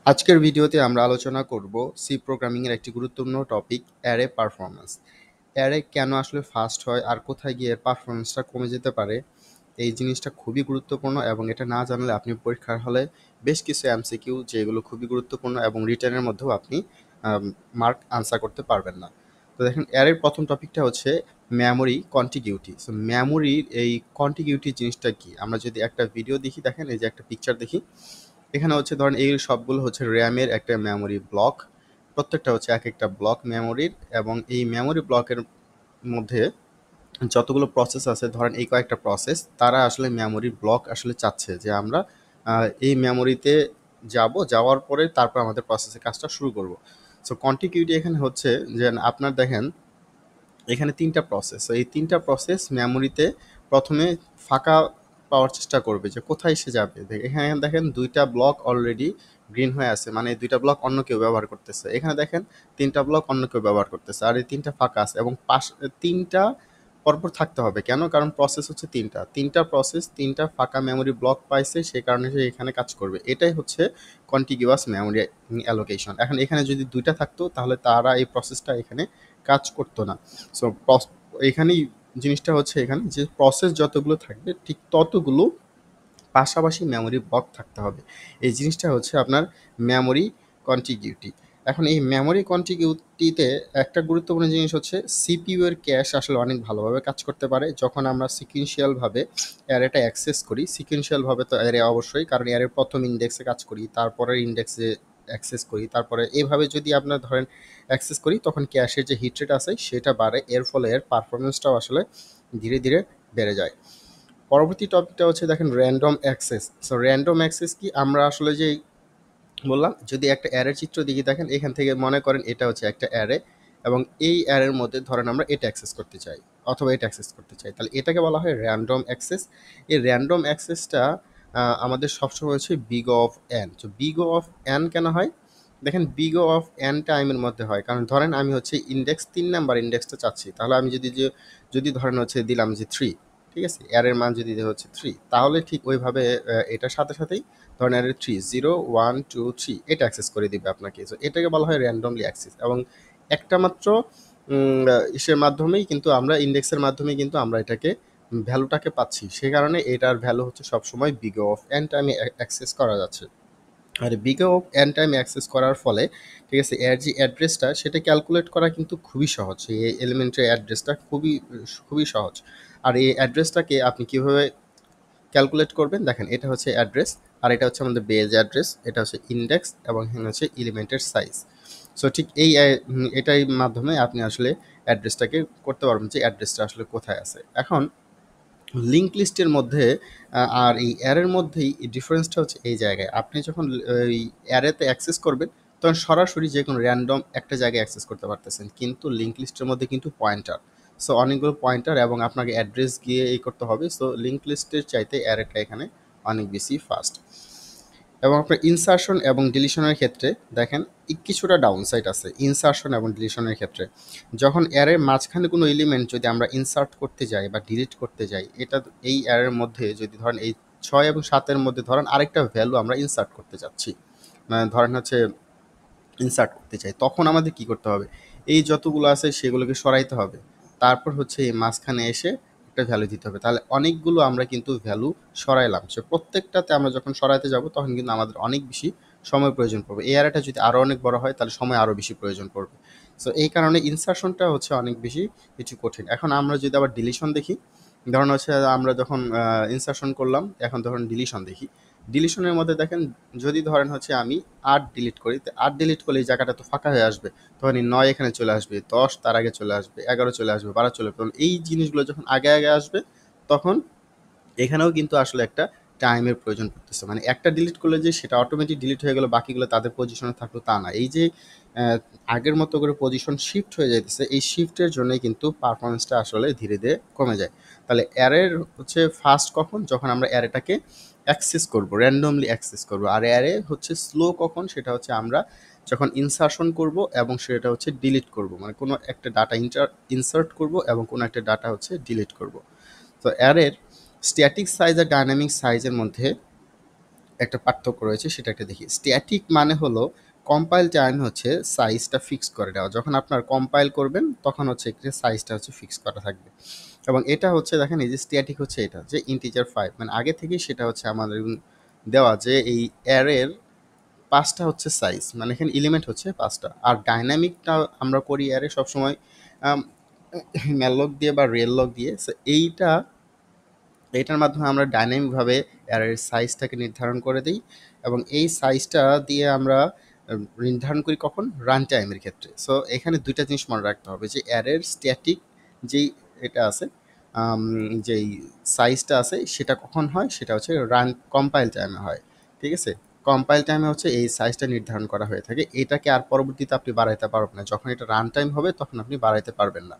আজকের ভিডিওতে আমরা আলোচনা করব সি প্রোগ্রামিং এর একটি গুরুত্বপূর্ণ টপিক অ্যারে পারফরম্যান্স। অ্যারে কেন আসলে ফাস্ট হয় আর কোথায় গিয়ে এর পারফরম্যান্সটা কমে যেতে পারে, এই জিনিসটা খুবই গুরুত্বপূর্ণ এবং এটা না জানলে আপনি পরীক্ষার হলে বেশ কিছু এমসিকিউ যেগুলো খুবই গুরুত্বপূর্ণ এবং রিটেনের মধ্যেও আপনি মার্ক আনসার করতে পারবেন না। তো দেখেন অ্যারের প্রথম টপিকটা হচ্ছে মেমোরি কন্টিগিউটি। সো মেমোরির এই কন্টিগিউটি জিনিসটা কি? আমরা যদি একটা ভিডিও দেখি, দেখেন এই যে একটা পিকচার দেখি, এখানে হচ্ছে ধরেন এই সবগুলো হচ্ছে র্যামের একটা মেমোরি ব্লক। প্রত্যেকটা হচ্ছে এক একটা ব্লক মেমোরির, এবং এই মেমোরি ব্লকের মধ্যে যতগুলো প্রসেস আছে, ধরেন এই কয়েকটা প্রসেস, তারা আসলে মেমোরি ব্লক আসলে চাচ্ছে যে আমরা এই মেমোরিতে যাওয়ার পরে তারপর আমাদের প্রসেসের কাজটা শুরু করব। সো কন্টিকিউটি এখানে হচ্ছে যে আপনার দেখেন এখানে ৩টা প্রসেস। তো এই ৩টা প্রসেস মেমোরিতে প্রথমে ফাঁকা পাওয়ার চেষ্টা করবে যে কোথায় সে যাবে। এখানে দেখেন ২টা ব্লক অলরেডি গ্রিন হয়ে আছে, মানে এই ২টা ব্লক অন্য কেউ ব্যবহার করতেছে। এখানে দেখেন ৩টা ব্লক অন্য কেউ ব্যবহার করতেছে, আর এই ৩টা ফাঁকা আছে এবং ৩টা পরপর থাকতে হবে। কেন? কারণ প্রসেস হচ্ছে ৩টা প্রসেস ৩টা ফাঁকা মেমোরি ব্লক পাইছে, সে কারণে সে এখানে কাজ করবে। এটাই হচ্ছে কন্টিগিউয়াস মেমোরি অ্যালোকেশন। এখন এখানে যদি ২টা থাকতো তাহলে তারা এই প্রসেসটা এখানে কাজ করতো না। সো এখানেই জিনিসটা হচ্ছে এখানে যে প্রসেস যতগুলো থাকবে ঠিক ততগুলো পাশাপাশি মেমোরি ব্লক থাকতে হবে। এই জিনিসটা হচ্ছে আপনার মেমোরি কন্টিগিউটি। এখন এই মেমোরি কন্টিগিউটিতে একটা গুরুত্বপূর্ণ জিনিস হচ্ছে সিপিইউ এর ক্যাশ আসলে অনেক ভালোভাবে কাজ করতে পারে যখন আমরা সিকুয়েন্সিয়ালভাবে অ্যারেটা অ্যাক্সেস করি। সিকুয়েন্সিয়ালভাবে তো অ্যারে অবশ্যই, কারণ অ্যারের প্রথম ইন্ডেক্সে কাজ করি, তারপরের ইন্ডেক্সে অ্যাক্সেস করি, তারপরে এভাবে যদি আপনার ধরেন অ্যাক্সেস করি তখন ক্যাশের যে হিট রেট আছে সেটা বাড়ে, এর ফলে এর পারফরমেন্সটাও আসলে ধীরে ধীরে বেড়ে যায়। পরবর্তী টপিকটা হচ্ছে দেখেন random access. So random access কি? আমরা আসলে যে বললাম, যদি একটা অ্যারের চিত্র দিকে দেখেন, এখান থেকে মনে করেন এটা হচ্ছে একটা অ্যারে এবং এই অ্যারের মধ্যে ধরেন আমরা এটা অ্যাক্সেস করতে চাই অথবা এটা অ্যাক্সেস করতে চাই, তাহলে এটাকে বলা হয় র্যান্ডম অ্যাক্সেস। এই র্যান্ডম অ্যাক্সেসটা আমাদের সবসময় হচ্ছে বিগ অফ এন। তো বিগ অফ এন কেন হয়? দেখেন বিগ অফ এন টাইমের মধ্যে হয়, কারণ ধরেন আমি হচ্ছে ইন্ডেক্স ৩ নাম্বার ইন্ডেক্সটা চাচ্ছি, তাহলে আমি যদি ধরেন হচ্ছে দিলাম যে 3, ঠিক আছে, অ্যারের মান যদি হচ্ছে 3, তাহলে ঠিক ওইভাবে এটার সাথে সাথেই ধরেন অ্যারে 3 0 1 2 3 এটা অ্যাক্সেস করে দিবে আপনাকে। সো এটাকে বলা হয় র্যান্ডমলি অ্যাক্সেস, এবং একটা মাত্র ইসের মাধ্যমেই কিন্তু আমরা ইন্ডেক্সের মাধ্যমেই কিন্তু আমরা এটাকে ভ্যালুটাকে পাচ্ছি, সে কারণে এটার ভ্যালু হচ্ছে সবসময় বিগ অফ এন টাইমে অ্যাক্সেস করা যাচ্ছে। আর big of n time access করার ফলে, ঠিক আছে, এর যে অ্যাড্রেসটা সেটা ক্যালকুলেট করা কিন্তু খুবই সহজ। এই এলিমেন্টের অ্যাড্রেসটা খুবই খুবই সহজ। আর এই অ্যাড্রেসটাকে আপনি কীভাবে ক্যালকুলেট করবেন, দেখেন এটা হচ্ছে অ্যাড্রেস, আর এটা হচ্ছে আমাদের বেজ অ্যাড্রেস, এটা হচ্ছে ইন্ডেক্স, এবং এখানে হচ্ছে এলিমেন্টের সাইজ। সো ঠিক এই এটার মাধ্যমে আপনি আসলে অ্যাড্রেসটাকে করতে পারবেন যে অ্যাড্রেসটা আসলে কোথায় আছে। এখন লিঙ্ক লিস্টের মধ্যে আর এই অ্যারের মধ্যেই ডিফারেন্সটা হচ্ছে এই জায়গায়, আপনি যখন এই অ্যারেতে অ্যাক্সেস করবেন তখন সরাসরি যে কোনো র্যান্ডম একটা জায়গায় অ্যাক্সেস করতে পারতেছেন, কিন্তু লিঙ্ক লিস্টের মধ্যে কিন্তু পয়েন্টার, সো অনেকগুলো পয়েন্টার এবং আপনাকে অ্যাড্রেস গিয়ে এই করতে হবে। সো লিঙ্ক লিস্টের চাইতে অ্যারেটা এখানে অনেক বেশি ফাস্ট। এবং আপনার ইনসারশন এবং ডিলিশনের ক্ষেত্রে দেখেন কিছুটা ডাউন সাইড আছে ইনসারশন এবং ডিলিশনের ক্ষেত্রে। যখন অ্যারের মাঝখানে কোনো এলিমেন্ট যদি আমরা ইনসার্ট করতে যাই বা ডিলিট করতে যাই, এটা এই অ্যারের মধ্যে যদি ধরেন এই 6 এবং 7-এর মধ্যে ধরেন আরেকটা ভ্যালু আমরা ইনসার্ট করতে যাচ্ছি, মানে ধরেন হচ্ছে ইনসার্ট করতে চাই, তখন আমাদের কি করতে হবে? এই যতগুলো আছে সেগুলোকে সরাইতে হবে, তারপর হচ্ছে এই মাঝখানে এসে একটা ভ্যালু দিতে হবে। তাহলে অনেকগুলো আমরা কিন্তু ভ্যালু সরাইলাম, সে প্রত্যেকটাতে আমরা যখন সরাইতে যাব তখন কিন্তু আমাদের অনেক বেশি সময় প্রয়োজন পড়বে। এই অ্যারেটা যদি আরও অনেক বড় হয় তাহলে সময় আরও বেশি প্রয়োজন পড়বে। সো এই কারণে ইনসারশনটা হচ্ছে অনেক বেশি কিছু কঠিন। এখন আমরা যদি আবার ডিলিশন দেখি, ধরুন হচ্ছে আমরা যখন ইনসারশন করলাম, এখন ধরুন ডিলিশন দেখি। ডিলিশনের মধ্যে দেখেন, যদি ধরেন হচ্ছে আমি ৮ ডিলিট করি, তো ৮ ডিলিট করলে এই জায়গাটা তো ফাঁকা হয়ে আসবে, তখন এই ৯ এখানে চলে আসবে, ১০ তার আগে চলে আসবে, ১১ চলে আসবে, ১২ চলে আসবে। এই জিনিসগুলো যখন আগে আগে আসবে তখন এখানেও কিন্তু আসলে একটা টাইমের প্রয়োজন পড়তেছে। মানে একটা ডিলিট করলে যে সেটা অটোমেটিক ডিলিট হয়ে গেল, বাকিগুলো তাদের পজিশনে থাকলো তা না। এই যে আগের মতো করে পজিশন শিফট হয়ে যাইতেছে, এই শিফটের জন্যই কিন্তু পারফরমেন্সটা আসলে ধীরে ধীরে কমে যায়। তাহলে অ্যারের হচ্ছে ফাস্ট কখন? যখন আমরা অ্যারেটাকে অ্যাক্সেস করব, র্যান্ডমলি অ্যাক্সেস করব। আর অ্যারে হচ্ছে স্লো কখন? সেটা হচ্ছে আমরা যখন ইনসারশন করব এবং সেটা হচ্ছে ডিলিট করব, মানে কোনো একটা ডাটা ইনসার্ট করব এবং কোনো একটা ডাটা হচ্ছে ডিলিট করব। তো অ্যারের স্ট্যাটিক সাইজ আর ডাইনামিক সাইজের মধ্যে একটা পার্থক্য রয়েছে, সেটা একটা দেখি। স্ট্যাটিক মানে হলো কম্পাইল টাইম হচ্ছে সাইজটা ফিক্স করে দেওয়া। যখন আপনার কম্পাইল করবেন তখন হচ্ছে একটা সাইজটা হচ্ছে ফিক্স করা থাকবে। এবং এটা হচ্ছে দেখেন এই যে স্ট্যাটিক হচ্ছে এটা যে ইন্টিজার 5 মানে আগে থেকেই সেটা হচ্ছে আমাদের দেওয়া যে এই অ্যারের 5টা হচ্ছে সাইজ, মানে এখানে এলিমেন্ট হচ্ছে 5টা। আর ডাইনামিকটা আমরা করি অ্যারে সবসময় ম্যালক দিয়ে বা রিয়েল লগ দিয়ে। সো এইটার মাধ্যমে আমরা ডাইনামিকভাবে অ্যারের সাইজটাকে নির্ধারণ করে দিই, এবং এই সাইজটা দিয়ে আমরা নির্ধারণ করি কখন, রান টাইমের ক্ষেত্রে। সো এখানে দুইটা জিনিস মনে রাখতে হবে যে অ্যারের স্ট্যাটিক যেই এটা আছে, যেই সাইজটা আছে সেটা কখন হয়, সেটা হচ্ছে রান কম্পাইল টাইমে হয়। ঠিক আছে, কম্পাইল টাইমে হচ্ছে এই সাইজটা নির্ধারণ করা হয়ে থাকে। এটাকে আর পরবর্তীতে আপনি বাড়াইতে পারবেন না, যখন এটা রান টাইম হবে তখন আপনি বাড়াইতে পারবেন না।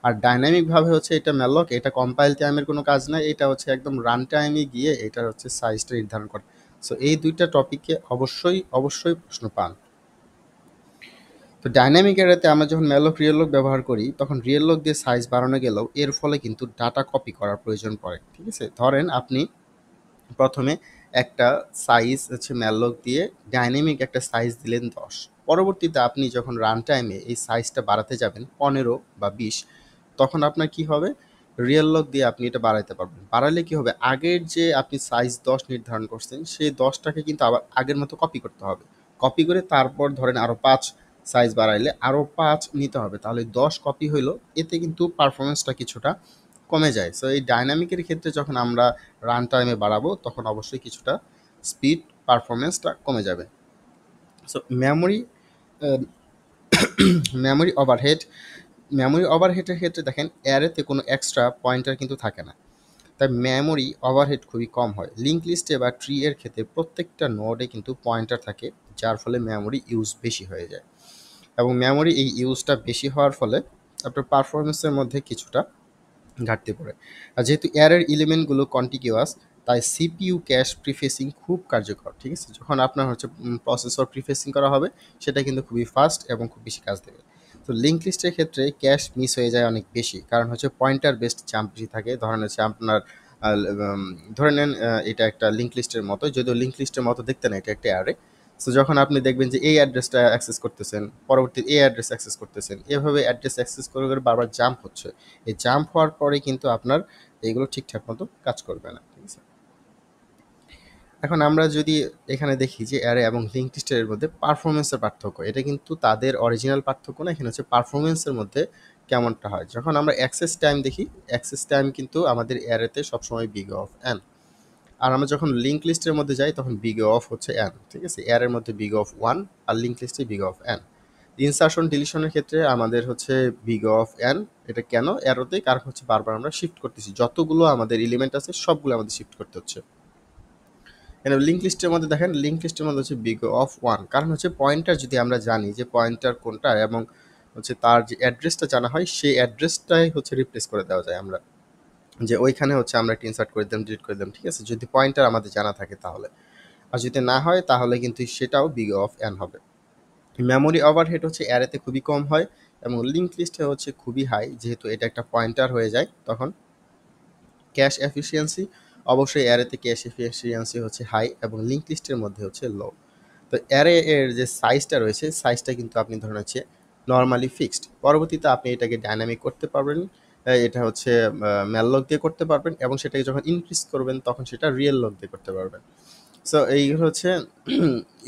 আর ডাইনামিকভাবে হচ্ছে এটা ম্যালক, এটা কম্পাইল টাইমের কোনো কাজ নাই, এটা হচ্ছে একদম রান টাইমে গিয়ে এটা হচ্ছে সাইজটা নির্ধারণ করে। সো এই দুইটা টপিকে অবশ্যই অবশ্যই প্রশ্ন পান। তো ডাইনামিক এরাতে আমরা যখন ম্যালক রিয়েল লক ব্যবহার করি তখন রিয়েল লক দিয়ে সাইজ বাড়ানো গেলেও এর ফলে কিন্তু ডাটা কপি করার প্রয়োজন পড়ে। ঠিক আছে, ধরেন আপনি প্রথমে একটা সাইজ হচ্ছে ম্যালক দিয়ে ডাইনামিক একটা সাইজ দিলেন 10, পরবর্তীতে আপনি যখন রান টাইমে এই সাইজটা বাড়াতে যাবেন 15 বা 20, তখন আপনার কি হবে, রিয়েল লক দিয়ে আপনি এটা বাড়াইতে পারবেন। বাড়ালে কি হবে, আগের যে আপনি সাইজ 10 নির্ধারণ করছেন সেই 10টাকে কিন্তু আবার আগের মতো কপি করতে হবে। কপি করে তারপর ধরেন আরও 5 সাইজ বাড়াইলে আরও 5 নিতে হবে, তাহলে 10 কপি হইলো। এতে কিন্তু পারফরমেন্সটা কিছুটা কমে যায়। সো এই ডাইনামিকের ক্ষেত্রে যখন আমরা রান টাইমে বাড়াবো তখন অবশ্যই কিছুটা স্পিড পারফরমেন্সটা কমে যাবে। সো মেমোরি ওভারহেড, মেমোরি ওভারহেডের ক্ষেত্রে দেখেন অ্যারেতে কোনো এক্সট্রা পয়েন্টার কিন্তু থাকে না, তাই মেমোরি ওভারহেড খুবই কম হয়। লিঙ্ক লিস্টে বা ট্রি এর ক্ষেত্রে প্রত্যেকটা নোডে কিন্তু পয়েন্টার থাকে, যার ফলে মেমোরি ইউজ বেশি হয়ে যায়, এবং মেমোরি এই ইউজটা বেশি হওয়ার ফলে আপনার পারফরমেন্সের মধ্যে কিছুটা ঘাটতি পড়ে। আর যেহেতু অ্যারের এলিমেন্টগুলো কন্টিগিউয়াস, তাই সিপিইউ ক্যাশ প্রিফেসিং খুব কার্যকর। ঠিক আছে, যখন আপনার হচ্ছে প্রসেসর প্রিফেসিং করা হবে সেটা কিন্তু খুবই ফাস্ট এবং খুব বেশি কাজ দেবে। তো লিঙ্ক লিস্টের ক্ষেত্রে ক্যাশ মিস হয়ে যায় অনেক বেশি, কারণ হচ্ছে পয়েন্টার বেসড জাম্প বেশি থাকে। ধরেন হচ্ছে আপনার ধরে নেন এটা একটা লিঙ্ক লিস্টের মতো, যদিও লিঙ্ক লিস্টের মতো দেখতে না, এটা একটা অ্যারে। সো যখন আপনি দেখবেন যে এই অ্যাড্রেসটা অ্যাক্সেস করতেছেন, পরবর্তী এই অ্যাড্রেস অ্যাক্সেস করতেছেন, এভাবে অ্যাড্রেস অ্যাক্সেস করে করে বারবার জাম্প হচ্ছে। এই জাম্প হওয়ার পরে কিন্তু আপনার এইগুলো ঠিকঠাক মতো কাজ করবে না। ঠিক আছে, এখন আমরা যদি এখানে দেখি যে অ্যারে এবং লিঙ্ক লিস্টের মধ্যে পারফরমেন্সের পার্থক্য, এটা কিন্তু তাদের অরিজিনাল পার্থক্য না, এখানে হচ্ছে পারফরমেন্সের মধ্যে কেমনটা হয়। যখন আমরা অ্যাক্সেস টাইম দেখি, অ্যাক্সেস টাইম কিন্তু আমাদের অ্যারেতে সবসময় বিগ অফ এন, আর আমরা যখন লিঙ্ক লিস্টের মধ্যে যাই তখন বিগ অফ হচ্ছে এন। ঠিক আছে, অ্যারের মধ্যে বিগ অফ 1 আর লিঙ্ক লিস্টে বিগ অফ এন। ইনসারশন ডিলিশনের ক্ষেত্রে আমাদের হচ্ছে বিগ অফ এন। এটা কেন অ্যারোতে, কারণ হচ্ছে বারবার আমরা শিফট করতেছি, যতগুলো আমাদের এলিমেন্ট আছে সবগুলো আমাদের শিফট করতে হচ্ছে। এখানে লিঙ্ক লিস্টের মধ্যে দেখেন, লিঙ্ক লিস্টের মধ্যে হচ্ছে বিগ অফ 1, কারণ হচ্ছে পয়েন্টার যদি আমরা জানি যে পয়েন্টার কোনটা এবং হচ্ছে তার যে অ্যাড্রেসটা জানা হয় সেই অ্যাড্রেসটাই হচ্ছে রিপ্লেস করে দেওয়া যায় আমরা, যে ওইখানে হচ্ছে আমরা একটা ইনসার্ট করে দিলাম, ডিলিট করে দিলাম। ঠিক আছে, যদি পয়েন্টার আমাদের জানা থাকে তাহলে। আর যদি না হয় তাহলে কিন্তু সেটাও বিগ অফ এন হবে। মেমোরি ওভারহেড হচ্ছে অ্যারেতে খুবই কম হয় এবং লিঙ্ক লিস্টে হচ্ছে খুবই হাই, যেহেতু এটা একটা পয়েন্টার হয়ে যায় তখন। ক্যাশ এফিসিয়েন্সি, অবশ্যই অ্যারেতে ক্যাশ এফিসিয়েন্সি হচ্ছে হাই এবং লিঙ্ক লিস্টের মধ্যে হচ্ছে লো। তো অ্যারে এর যে সাইজটা রয়েছে, সাইজটা কিন্তু আপনি ধরেন হচ্ছে নর্মালি ফিক্সড, পরবর্তীতে আপনি এটাকে ডাইনামিক করতে পারবেন। এটা হচ্ছে ম্যাললক দিয়ে করতে পারবেন, এবং সেটাকে যখন ইনক্রিজ করবেন তখন সেটা রিয়েল লক দিয়ে করতে পারবেন। সো এইগুলো হচ্ছে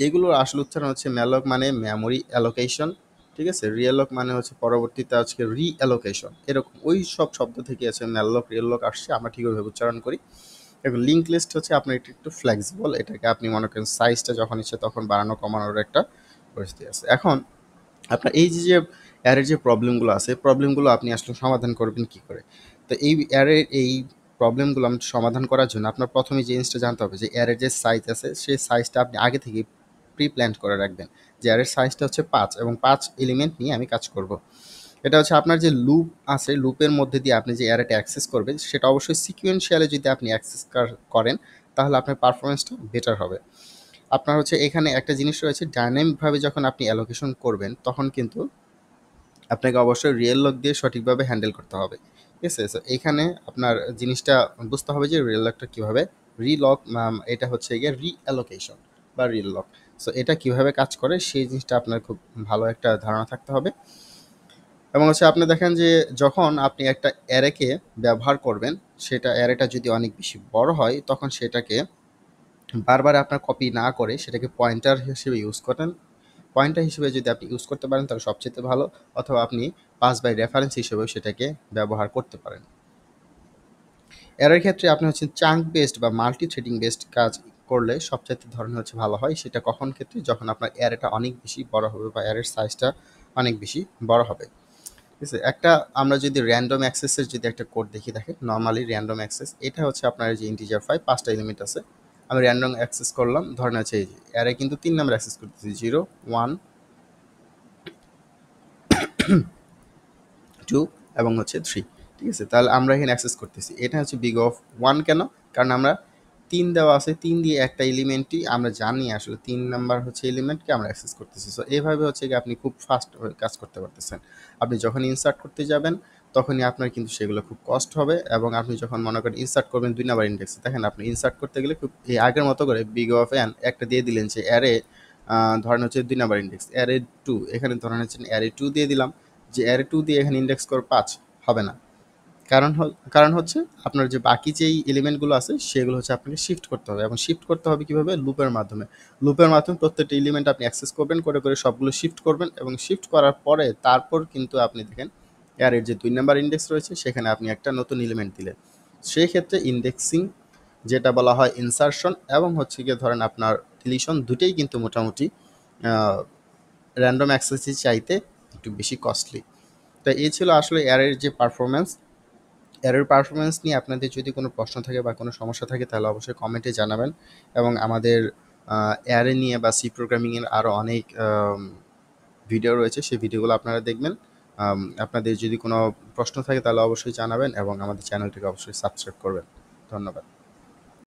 এগুলোর আসল উচ্চারণ হচ্ছে ম্যালক মানে মেমোরি অ্যালোকেশন। ঠিক আছে, রিয়েলক মানে হচ্ছে পরবর্তীতে আজকে রি অ্যালোকেশন, এরকম ওই সব শব্দ থেকে আছে ম্যালক রিয়েলক আসছে, আমরা ঠিকভাবে উচ্চারণ করি। এখন লিঙ্ক লিস্ট হচ্ছে আপনার একটু একটু ফ্লেক্সিবল, এটাকে আপনি মনে করেন সাইজটা যখন ইচ্ছে তখন বাড়ানো কমানোর একটা পরিস্থিতি আছে। এখন আপনার এই যে যে অ্যারের যে প্রবলেমগুলো আছে, প্রবলেমগুলো আপনি আসলে সমাধান করবেন কি করে? তো এই অ্যারের এই প্রবলেমগুলো সমাধান করার জন্য আপনার প্রথমে যে জিনিসটা জানতে হবে যে অ্যারের যে সাইজ আছে সেই সাইজটা আপনি আগে থেকে প্রি প্ল্যান করে রাখবেন, যে অ্যারের সাইজটা হচ্ছে 5 এবং 5 এলিমেন্ট নিয়ে আমি কাজ করব। এটা হচ্ছে আপনার যে লুপ আছে, লুপের মধ্যে দিয়ে আপনি যে অ্যারেটা অ্যাক্সেস করবেন সেটা অবশ্যই সিকুয়েন্সিয়ালি যদি আপনি অ্যাক্সেস করেন তাহলে আপনার পারফরমেন্সটা বেটার হবে। আপনার হচ্ছে এখানে একটা জিনিস রয়েছে, ডাইনামিকভাবে যখন আপনি অ্যালোকেশন করবেন তখন কিন্তু আপনাকে অবশ্যই রিয়েল লক দিয়ে সঠিকভাবে হ্যান্ডেল করতে হবে। ঠিক আছে, সো এখানে আপনার জিনিসটা বুঝতে হবে যে রিয়েল লকটা কীভাবে রিলক এটা হচ্ছে গিয়ে রিঅ্যালোকেশন বা রিলক। সো এটা কিভাবে কাজ করে সেই জিনিসটা আপনার খুব ভালো একটা ধারণা থাকতে হবে। এবং হচ্ছে আপনি দেখেন যে যখন আপনি একটা অ্যারেকে ব্যবহার করবেন, সেটা অ্যারেটা যদি অনেক বেশি বড় হয় তখন সেটাকে বারবার আপনার কপি না করে সেটাকে পয়েন্টার হিসেবে ইউজ করেন। পয়েন্টার হিসেবে যদি আপনি ইউজ করতে পারেন তাহলে সবচেয়ে ভালো, অথবা আপনি পাস বাই রেফারেন্স হিসেবেও সেটাকে ব্যবহার করতে পারেন। এর ক্ষেত্রে আপনি হচ্ছে চাঙ্ক বেসড বা মাল্টি থ্রেডিং বেসড কাজ করলে সবচাইতে ধরনের হচ্ছে ভালো হয়। সেটা কখন ক্ষেত্রে, যখন আপনার অ্যারেটা অনেক বেশি বড় হবে বা অ্যারের সাইজটা অনেক বেশি বড় হবে। ঠিক আছে? একটা আমরা যদি র্যান্ডম অ্যাক্সেসের যদি একটা কোড দেখি, দেখেন নর্মালি র্যান্ডম অ্যাক্সেস এটা হচ্ছে আপনার যে ইন্টিজার 5টা এলিমেন্ট আছে, আমি র্যান্ডম অ্যাক্সেস করলাম, ধরেন হচ্ছে এই যে অ্যারে কিন্তু 3 নাম্বার অ্যাক্সেস করতেছি, 0 1 2 এবং হচ্ছে 3। ঠিক আছে? তাহলে আমরা এখানে অ্যাক্সেস করতেছি, এটা হচ্ছে বিগ অফ 1 কেন? কারণ আমরা 3 দেওয়া আছে, 3 দিয়ে একটা এলিমেন্টই আমরা জানি আসলে 3 নাম্বার হচ্ছে এলিমেন্টকে আমরা অ্যাক্সেস করতেছি। সো এইভাবে হচ্ছে কি আপনি খুব ফাস্ট কাজ করতে পারতেছেন। আপনি যখন ইনসার্ট করতে যাবেন তখনই আপনার কিন্তু সেগুলো খুব কষ্ট হবে, এবং আপনি যখন মনে করেন ইনসার্ট করবেন 2 নাম্বার ইন্ডেক্সে, দেখেন আপনি ইনসার্ট করতে গেলে খুব এই আগের মতো করে বিগ অফ এন একটা দিয়ে দিলেন যে অ্যারে, ধরেন হচ্ছে 2 নাম্বার ইন্ডেক্স অ্যারে 2, এখানে ধরেন হচ্ছে অ্যারে 2 দিয়ে দিলাম, যে অ্যারে 2 দিয়ে এখানে ইন্ডেক্স করে 5 হবে না। কারণ হচ্ছে আপনার যে বাকি যেই এলিমেন্টগুলো আছে সেগুলো হচ্ছে আপনাকে শিফট করতে হবে, এবং শিফট করতে হবে কিভাবে? লুপের মাধ্যমে। লুপের মাধ্যমে প্রত্যেকটা এলিমেন্ট আপনি অ্যাক্সেস করবেন, করে করে সবগুলো শিফট করবেন, এবং শিফট করার পরে তারপর কিন্তু আপনি দেখেন অ্যারের যে 2 নাম্বার ইন্ডেক্স রয়েছে সেখানে আপনি একটা নতুন এলিমেন্ট দিলেন। সেই ক্ষেত্রে ইন্ডেক্সিং যেটা বলা হয় ইনসারশন, এবং হচ্ছে গিয়ে ধরেন আপনার ডিলিশন, দুটোই কিন্তু মোটামুটি র্যান্ডম অ্যাক্সেসের চাইতে একটু বেশি কস্টলি। তো এই ছিল আসলে অ্যারের যে পারফরম্যান্স। অ্যারের পারফরম্যান্স নিয়ে আপনাদের যদি কোনো প্রশ্ন থাকে বা কোনো সমস্যা থাকে তাহলে অবশ্যই কমেন্টে জানাবেন, এবং আমাদের অ্যারে নিয়ে বা সি প্রোগ্রামিংয়ের আরও অনেক ভিডিও রয়েছে, সেই ভিডিওগুলো আপনারা দেখবেন। আপনাদের যদি কোনো প্রশ্ন থাকে তাহলে অবশ্যই জানাবেন, এবং আমাদের চ্যানেলটিকে অবশ্যই সাবস্ক্রাইব করবেন। ধন্যবাদ।